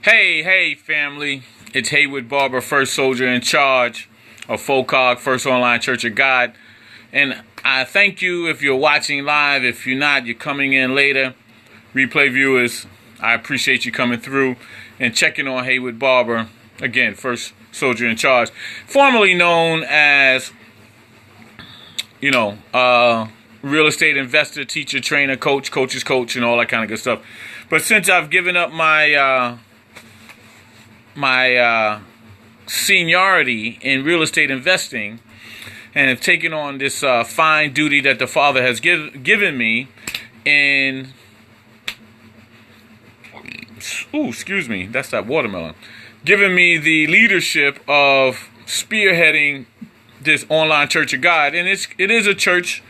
Hey, family. It's Haywood Barber, first soldier in charge of FOCOG, First Online Church of God. And I thank you if you're watching live. If you're not, you're coming in later. Replay viewers, I appreciate you coming through and checking on Haywood Barber. Again, first soldier in charge. Formerly known as, real estate investor, teacher, trainer, coach's coach, and all that kind of good stuff. But since I've given up my seniority in real estate investing and have taken on this fine duty that the Father has given me in, excuse me, that's that watermelon, given me the leadership of spearheading this online Church of God. And it is a church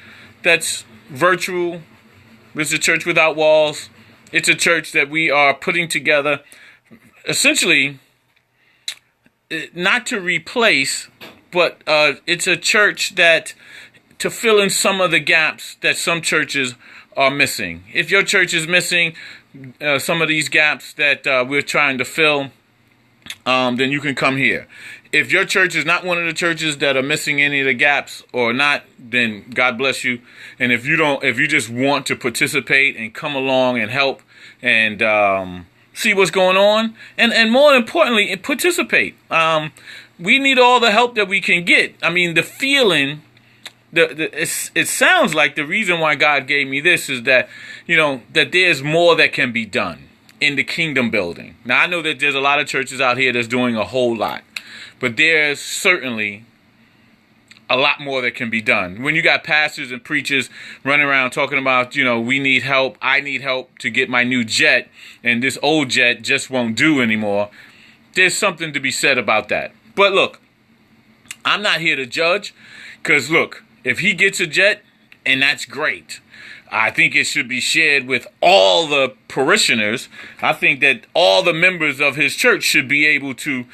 that's virtual. It's a church without walls. It's a church that we are putting together essentially not to replace, but it's a church that to fill in some of the gaps that some churches are missing. If your church is missing some of these gaps that we're trying to fill, then you can come here. If your church is not one of the churches that are missing any of the gaps or not, then God bless you. And if you just want to participate and come along and help and see what's going on, and more importantly, participate. We need all the help that we can get. I mean, the feeling, it sounds like the reason why God gave me this is that, that there's more that can be done in the kingdom building. Now, I know that there's a lot of churches out here that's doing a whole lot, but there's certainly a lot more that can be done. When you got pastors and preachers running around talking about, we need help, I need help to get my new jet, and this old jet just won't do anymore, there's something to be said about that. But look, I'm not here to judge, because look, if he gets a jet, and that's great, I think it should be shared with all the parishioners. I think that all the members of his church should be able to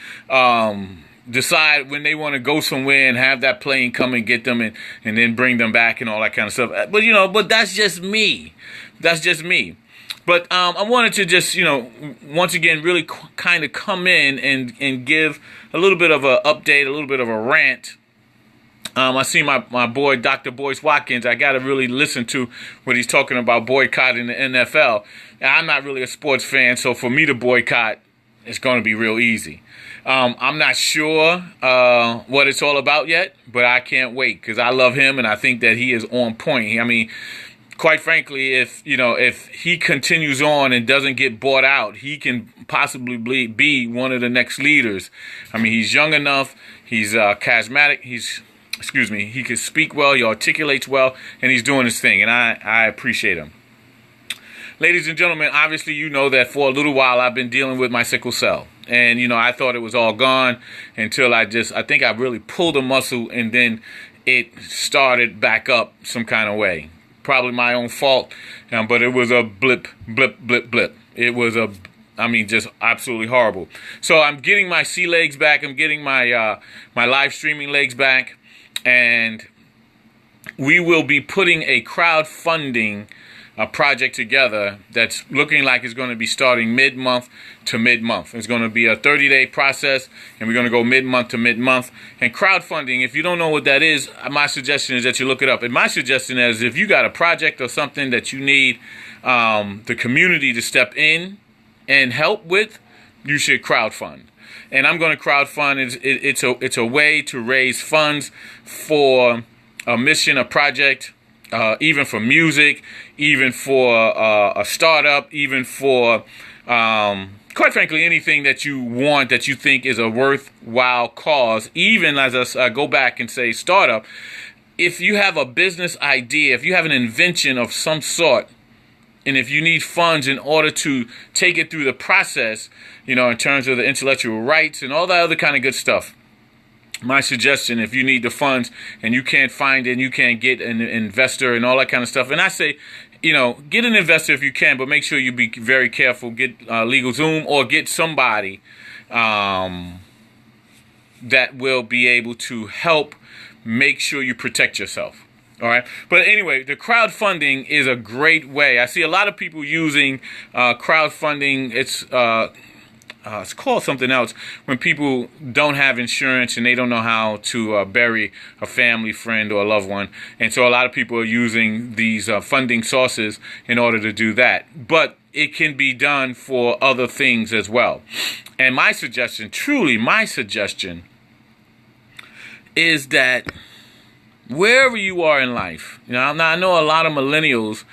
decide when they want to go somewhere and have that plane come and get them and then bring them back and all that kind of stuff. But that's just me. That's just me. But I wanted to just, once again, really kind of come in and give a little bit of an update, a little bit of a rant. I see my boy, Dr. Boyce Watkins. I got to really listen to what he's talking about boycotting the NFL. And I'm not really a sports fan, so for me to boycott, it's going to be real easy. I'm not sure what it's all about yet, but I can't wait because I love him and I think that he is on point. I mean, quite frankly, if he continues on and doesn't get bought out, he can possibly be one of the next leaders. I mean, he's young enough, he's charismatic, he can speak well, he articulates well, and he's doing his thing, and I appreciate him. Ladies and gentlemen, obviously you know that for a little while I've been dealing with my sickle cell. And, I thought it was all gone until I think I really pulled a muscle and then it started back up some kind of way. Probably my own fault, but it was a blip. It was just absolutely horrible. So I'm getting my sea legs back. I'm getting my live streaming legs back. And we will be putting a crowdfunding project together that's looking like it's going to be starting mid-month to mid-month. It's going to be a 30-day process, and we're going to go mid-month to mid-month. And crowdfunding, if you don't know what that is, my suggestion is that you look it up. And my suggestion is if you got a project or something that you need the community to step in and help with, you should crowdfund. And I'm going to crowdfund. It's a way to raise funds for a mission, a project, even for music, even for a startup, even for, quite frankly, anything that you want that you think is a worthwhile cause. Even as I go back and say startup, if you have a business idea, if you have an invention of some sort, and if you need funds in order to take it through the process, in terms of the intellectual rights and all that other kind of good stuff, my suggestion, if you need the funds and you can't find it and you can't get an investor and all that kind of stuff, and I say, get an investor if you can, but make sure you be very careful. Get LegalZoom or get somebody that will be able to help make sure you protect yourself. All right. But anyway, the crowdfunding is a great way. I see a lot of people using crowdfunding. It's it's called something else when people don't have insurance and they don't know how to bury a family, friend, or a loved one. And so a lot of people are using these funding sources in order to do that. But it can be done for other things as well. And my suggestion, truly my suggestion, is that wherever you are in life, now I know a lot of millennials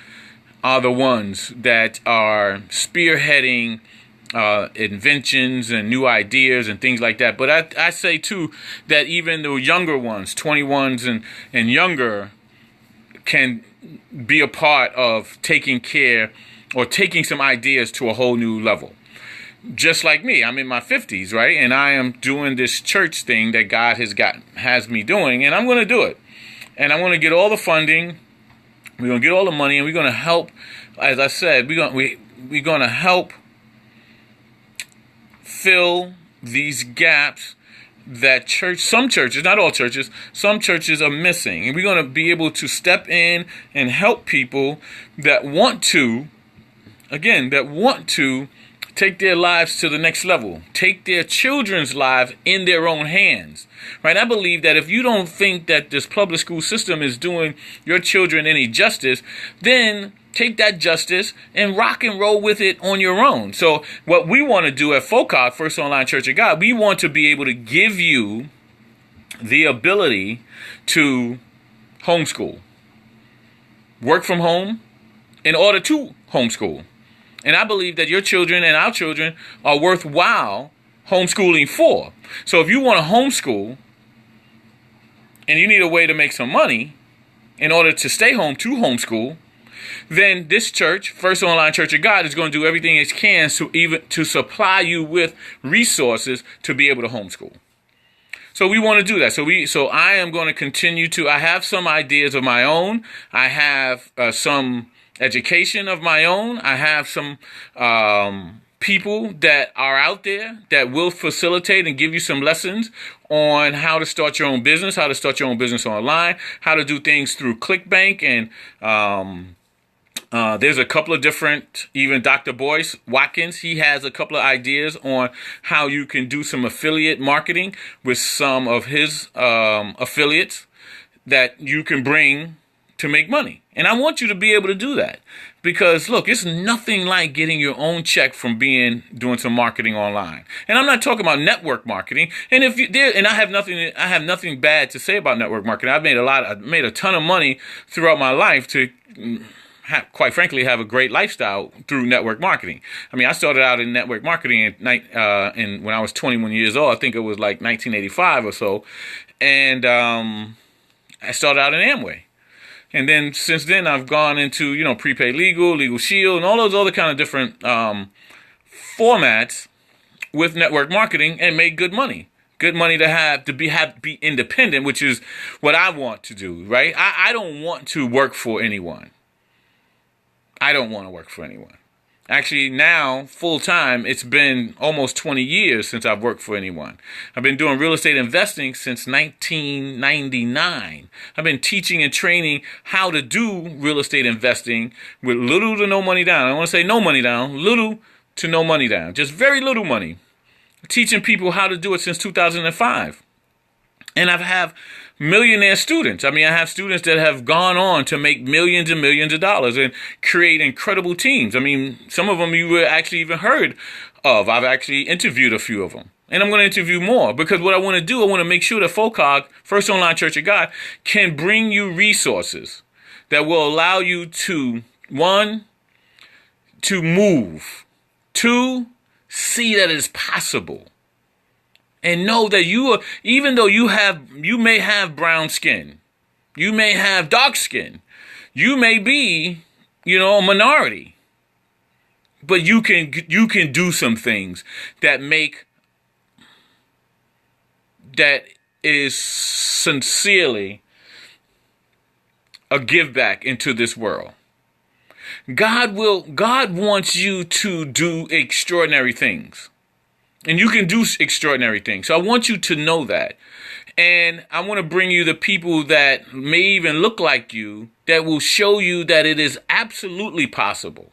are the ones that are spearheading inventions and new ideas and things like that. But I say too that even the younger ones, 21s and younger, can be a part of taking care or taking some ideas to a whole new level. Just like me, I'm in my 50s, right? And I am doing this church thing that God has me doing, and I'm going to do it. And I'm going to get all the funding. We're going to get all the money, and we're going to help. As I said, we're going to help fill these gaps that some churches, not all churches, some churches are missing. And we're going to be able to step in and help people that want to take their lives to the next level, take their children's lives in their own hands, right? I believe that if you don't think that this public school system is doing your children any justice, then take that justice and rock and roll with it on your own. So what we want to do at FOCOG, First Online Church of God, we want to be able to give you the ability to homeschool, work from home in order to homeschool. And I believe that your children and our children are worthwhile homeschooling for. So if you want to homeschool and you need a way to make some money in order to stay home to homeschool, then this church, First Online Church of God, is going to do everything it can to supply you with resources to be able to homeschool. So we want to do that. So I am going to continue I have some ideas of my own. I have some education of my own. I have some people that are out there that will facilitate and give you some lessons on how to start your own business, how to start your own business online, how to do things through ClickBank, and there's a couple of different, even Dr. Boyce Watkins, he has a couple of ideas on how you can do some affiliate marketing with some of his affiliates that you can bring to make money. And I want you to be able to do that because, look, it's nothing like getting your own check from doing some marketing online. And I'm not talking about network marketing. And I have nothing bad to say about network marketing. I've made a ton of money throughout my life to quite frankly, have a great lifestyle through network marketing. I mean, I started out in network marketing when I was 21 years old. I think it was like 1985 or so. And I started out in Amway. And then since then, I've gone into, prepaid Legal Shield, and all those other kind of different formats with network marketing and made good money. Good money to be independent, which is what I want to do, right? I don't want to work for anyone. I don't want to work for anyone. Actually, now, full time, it's been almost 20 years since I've worked for anyone. I've been doing real estate investing since 1999. I've been teaching and training how to do real estate investing with little to no money down. I don't want to say no money down, little to no money down. Just very little money. Teaching people how to do it since 2005. And I have millionaire students. I mean, I have students that have gone on to make millions and millions of dollars and create incredible teams. I mean, some of them you were actually even heard of. I've actually interviewed a few of them. And I'm going to interview more because what I want to do, I want to make sure that FOCOG, First Online Church of God, can bring you resources that will allow you to, one, to move, two, see that it's possible. And know that even though you may have brown skin, you may have dark skin, you may be, a minority, but you can do some things that is sincerely a give back into this world. God wants you to do extraordinary things. And you can do extraordinary things. So I want you to know that. And I want to bring you the people that may even look like you that will show you that it is absolutely possible.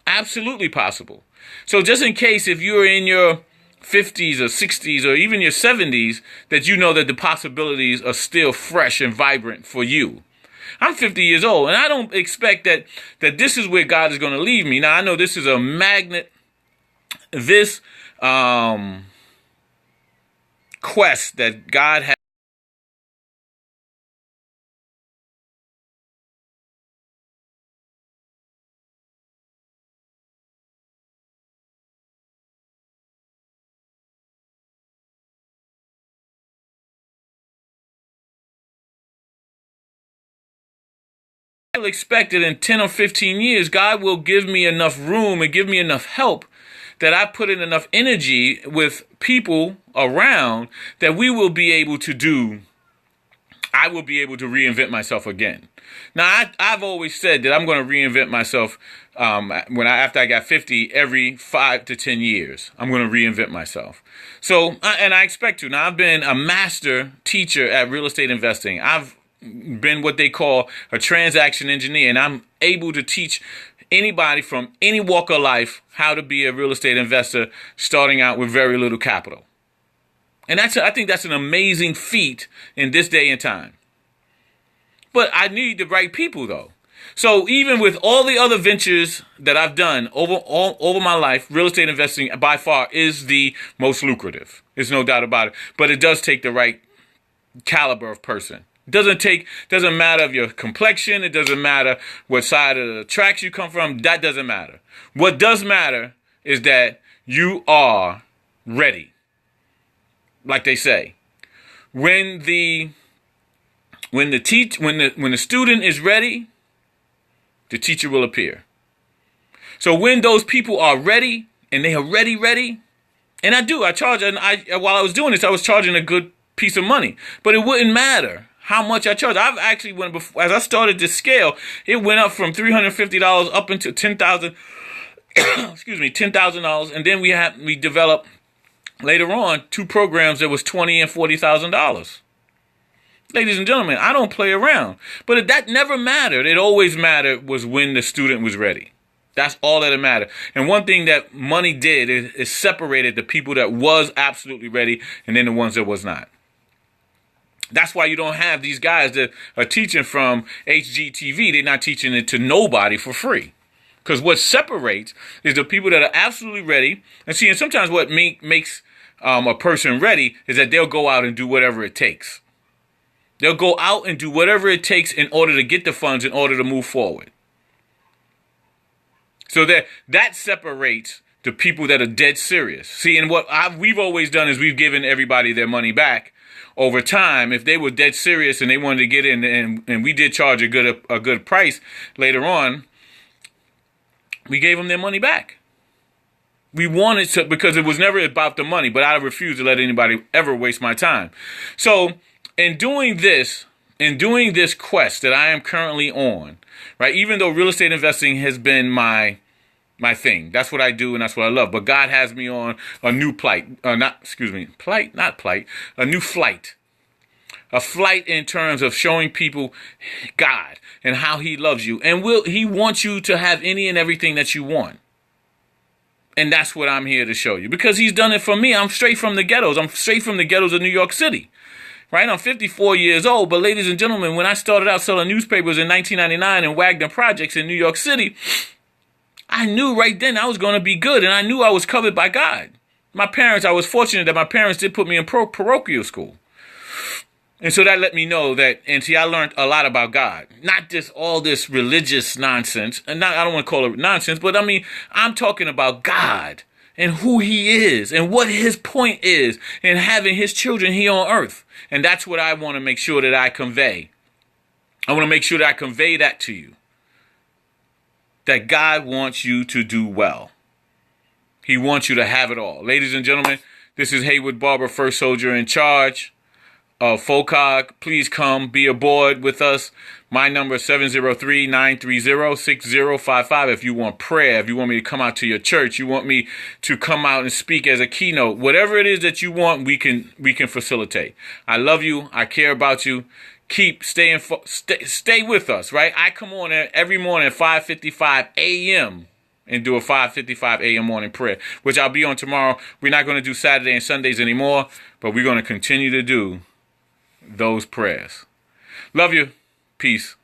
Absolutely possible. So just in case, if you're in your 50s or 60s or even your 70s, that you know that the possibilities are still fresh and vibrant for you. I'm 50 years old, and I don't expect that this is where God is going to leave me. Now, I know this is a magnet. This quest that God has expected in 10 or 15 years, God will give me enough room and give me enough help that I put in enough energy with people around that I will be able to reinvent myself again. Now, I've always said that I'm going to reinvent myself after I got 50, every 5 to 10 years. I'm going to reinvent myself. So, and I expect to. Now, I've been a master teacher at real estate investing. I've been what they call a transaction engineer, and I'm able to teach anybody from any walk of life how to be a real estate investor starting out with very little capital. And I think that's an amazing feat in this day and time. But I need the right people, though. So even with all the other ventures that I've done over my life, real estate investing by far is the most lucrative. There's no doubt about it. But it does take the right caliber of person. Doesn't matter of your complexion. It doesn't matter what side of the tracks you come from. That doesn't matter. What does matter is that you are ready. Like they say, when the student is ready, the teacher will appear. So when those people are ready and they are ready, and I charge, and while I was doing this, I was charging a good piece of money, but it wouldn't matter how much I charge. I've actually as I started to scale, it went up from $350 up into $10,000. Excuse me, $10,000, and then we developed later on 2 programs that was $20,000 and $40,000. Ladies and gentlemen, I don't play around, but that never mattered. It always mattered was when the student was ready. That's all that mattered. And one thing that money did is separated the people that was absolutely ready and then the ones that was not. That's why you don't have these guys that are teaching from HGTV. They're not teaching it to nobody for free. Because what separates is the people that are absolutely ready. And see, and sometimes what makes a person ready is that they'll go out and do whatever it takes. They'll go out and do whatever it takes in order to get the funds, in order to move forward. So that separates the people that are dead serious. See, and what we've always done is we've given everybody their money back over time. If they were dead serious and they wanted to get in, and we did charge a good price later on, we gave them their money back. We wanted to, because it was never about the money, but I refuse to let anybody ever waste my time. So in doing this quest that I am currently on, right, even though real estate investing has been my thing, that's what I do and that's what I love, but God has me on a new a new flight. A flight in terms of showing people God and how he loves you. And he wants you to have any and everything that you want. And that's what I'm here to show you. Because he's done it for me. I'm straight from the ghettos. I'm straight from the ghettos of New York City. Right? I'm 54 years old. But ladies and gentlemen, when I started out selling newspapers in 1999 in Wagner Projects in New York City, I knew right then I was going to be good. And I knew I was covered by God. I was fortunate that my parents did put me in parochial school. And so that let me know that, and see, I learned a lot about God. Not just all this religious nonsense, and I don't want to call it nonsense, but I mean, I'm talking about God and who he is and what his point is in having his children here on earth. And that's what I want to make sure that I convey. I want to make sure that I convey that to you. That God wants you to do well. He wants you to have it all. Ladies and gentlemen, this is Haywood Barber, First Soldier in Charge of FOCOG. Please come be aboard with us. My number is 703-930-6055. If you want prayer, if you want me to come out to your church, you want me to come out and speak as a keynote, whatever it is that you want, we can facilitate. I love you. I care about you. Stay with us, right? I come on every morning at 5:55 a.m. and do a 5:55 a.m. morning prayer, which I'll be on tomorrow. We're not going to do Saturday and Sundays anymore, but we're going to continue to do those prayers. Love you. Peace.